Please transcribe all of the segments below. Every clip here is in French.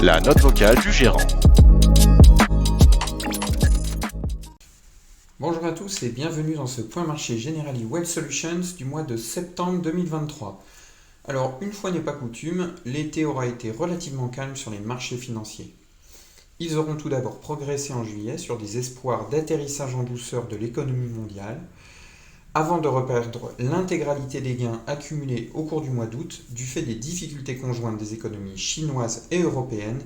La note vocale du gérant. Bonjour à tous et bienvenue dans ce point marché Generali Wealth Solutions du mois de septembre 2023. Alors, une fois n'est pas coutume, l'été aura été relativement calme sur les marchés financiers. Ils auront tout d'abord progressé en juillet sur des espoirs d'atterrissage en douceur de l'économie mondiale, avant de reperdre l'intégralité des gains accumulés au cours du mois d'août du fait des difficultés conjointes des économies chinoises et européennes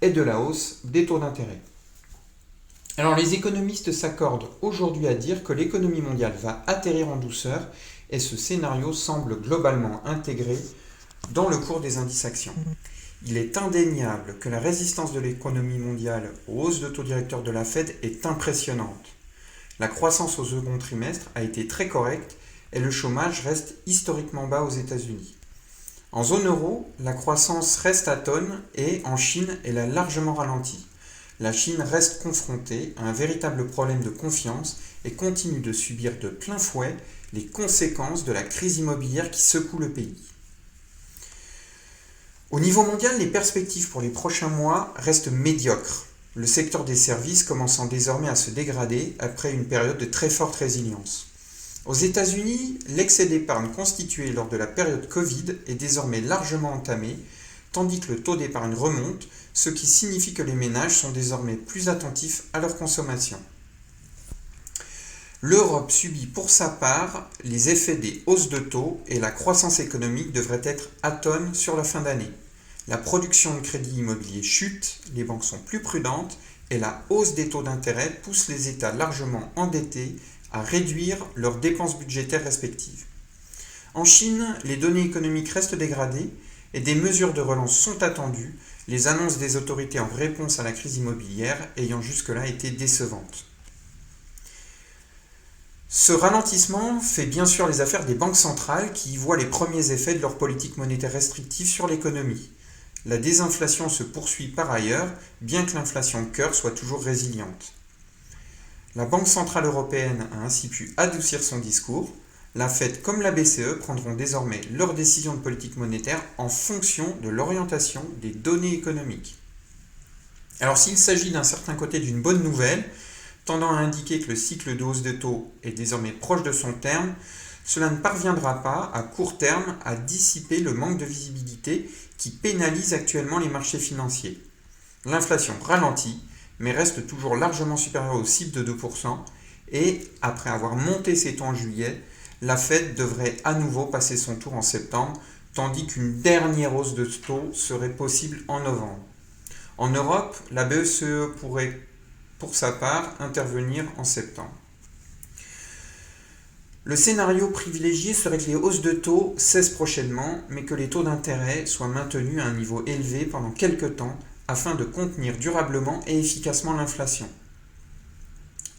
et de la hausse des taux d'intérêt. Alors les économistes s'accordent aujourd'hui à dire que l'économie mondiale va atterrir en douceur et ce scénario semble globalement intégré dans le cours des indices actions. Il est indéniable que la résistance de l'économie mondiale aux hausses de taux directeurs de la Fed est impressionnante. La croissance au second trimestre a été très correcte et le chômage reste historiquement bas aux États-Unis. En zone euro, la croissance reste atone et en Chine, elle a largement ralenti. La Chine reste confrontée à un véritable problème de confiance et continue de subir de plein fouet les conséquences de la crise immobilière qui secoue le pays. Au niveau mondial, les perspectives pour les prochains mois restent médiocres. Le secteur des services commençant désormais à se dégrader après une période de très forte résilience. Aux États-Unis, l'excès d'épargne constitué lors de la période Covid est désormais largement entamé, tandis que le taux d'épargne remonte, ce qui signifie que les ménages sont désormais plus attentifs à leur consommation. L'Europe subit pour sa part les effets des hausses de taux et la croissance économique devrait être atone sur la fin d'année. La production de crédit immobilier chute, les banques sont plus prudentes et la hausse des taux d'intérêt pousse les États largement endettés à réduire leurs dépenses budgétaires respectives. En Chine, les données économiques restent dégradées et des mesures de relance sont attendues, les annonces des autorités en réponse à la crise immobilière ayant jusque-là été décevantes. Ce ralentissement fait bien sûr les affaires des banques centrales qui y voient les premiers effets de leur politique monétaire restrictive sur l'économie. La désinflation se poursuit par ailleurs, bien que l'inflation cœur soit toujours résiliente. La Banque centrale européenne a ainsi pu adoucir son discours. La Fed comme la BCE prendront désormais leurs décisions de politique monétaire en fonction de l'orientation des données économiques. Alors s'il s'agit d'un certain côté d'une bonne nouvelle, tendant à indiquer que le cycle de hausse de taux est désormais proche de son terme, cela ne parviendra pas à court terme à dissiper le manque de visibilité qui pénalise actuellement les marchés financiers. L'inflation ralentit, mais reste toujours largement supérieure aux cibles de 2%, et après avoir monté ses taux en juillet, la Fed devrait à nouveau passer son tour en septembre, tandis qu'une dernière hausse de taux serait possible en novembre. En Europe, la BCE pourrait pour sa part intervenir en septembre. Le scénario privilégié serait que les hausses de taux cessent prochainement, mais que les taux d'intérêt soient maintenus à un niveau élevé pendant quelques temps afin de contenir durablement et efficacement l'inflation.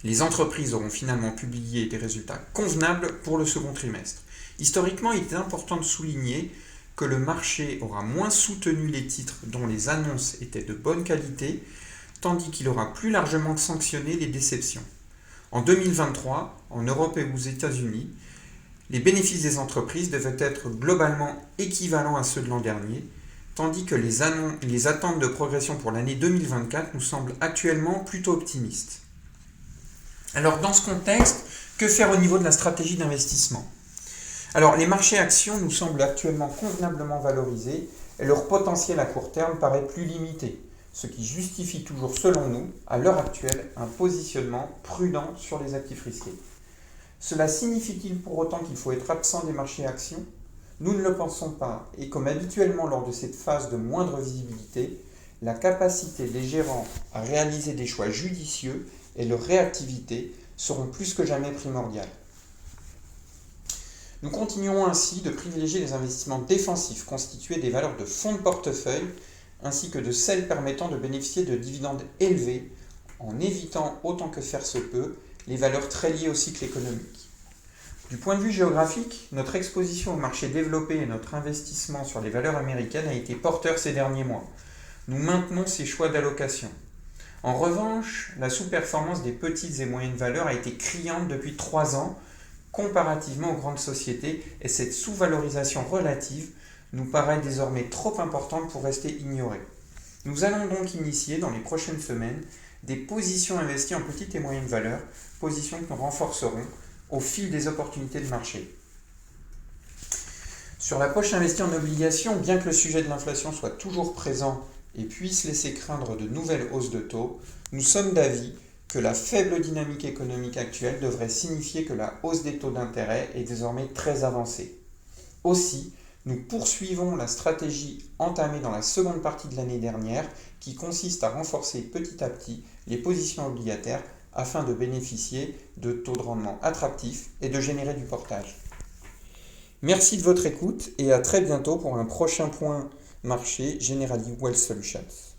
Les entreprises auront finalement publié des résultats convenables pour le second trimestre. Historiquement, il est important de souligner que le marché aura moins soutenu les titres dont les annonces étaient de bonne qualité, tandis qu'il aura plus largement sanctionné les déceptions. En 2023, en Europe et aux États-Unis, les bénéfices des entreprises devaient être globalement équivalents à ceux de l'an dernier, tandis que les attentes de progression pour l'année 2024 nous semblent actuellement plutôt optimistes. Alors dans ce contexte, que faire au niveau de la stratégie d'investissement ? Alors les marchés actions nous semblent actuellement convenablement valorisés et leur potentiel à court terme paraît plus limité, ce qui justifie toujours selon nous, à l'heure actuelle, un positionnement prudent sur les actifs risqués. Cela signifie-t-il pour autant qu'il faut être absent des marchés actions ? Nous ne le pensons pas, et comme habituellement lors de cette phase de moindre visibilité, la capacité des gérants à réaliser des choix judicieux et leur réactivité seront plus que jamais primordiales. Nous continuerons ainsi de privilégier les investissements défensifs constitués des valeurs de fonds de portefeuille ainsi que de celles permettant de bénéficier de dividendes élevés en évitant autant que faire se peut les valeurs très liées au cycle économique. Du point de vue géographique, notre exposition au marché développé et notre investissement sur les valeurs américaines a été porteur ces derniers mois. Nous maintenons ces choix d'allocation. En revanche, la sous-performance des petites et moyennes valeurs a été criante depuis 3 ans, comparativement aux grandes sociétés, et cette sous-valorisation relative nous paraît désormais trop importante pour rester ignorée. Nous allons donc initier dans les prochaines semaines des positions investies en petite et moyenne valeur, positions que nous renforcerons au fil des opportunités de marché. Sur la poche investie en obligations, bien que le sujet de l'inflation soit toujours présent et puisse laisser craindre de nouvelles hausses de taux, nous sommes d'avis que la faible dynamique économique actuelle devrait signifier que la hausse des taux d'intérêt est désormais très avancée. Aussi, nous poursuivons la stratégie entamée dans la seconde partie de l'année dernière qui consiste à renforcer petit à petit les positions obligataires afin de bénéficier de taux de rendement attractifs et de générer du portage. Merci de votre écoute et à très bientôt pour un prochain point marché Generali Wealth Solutions.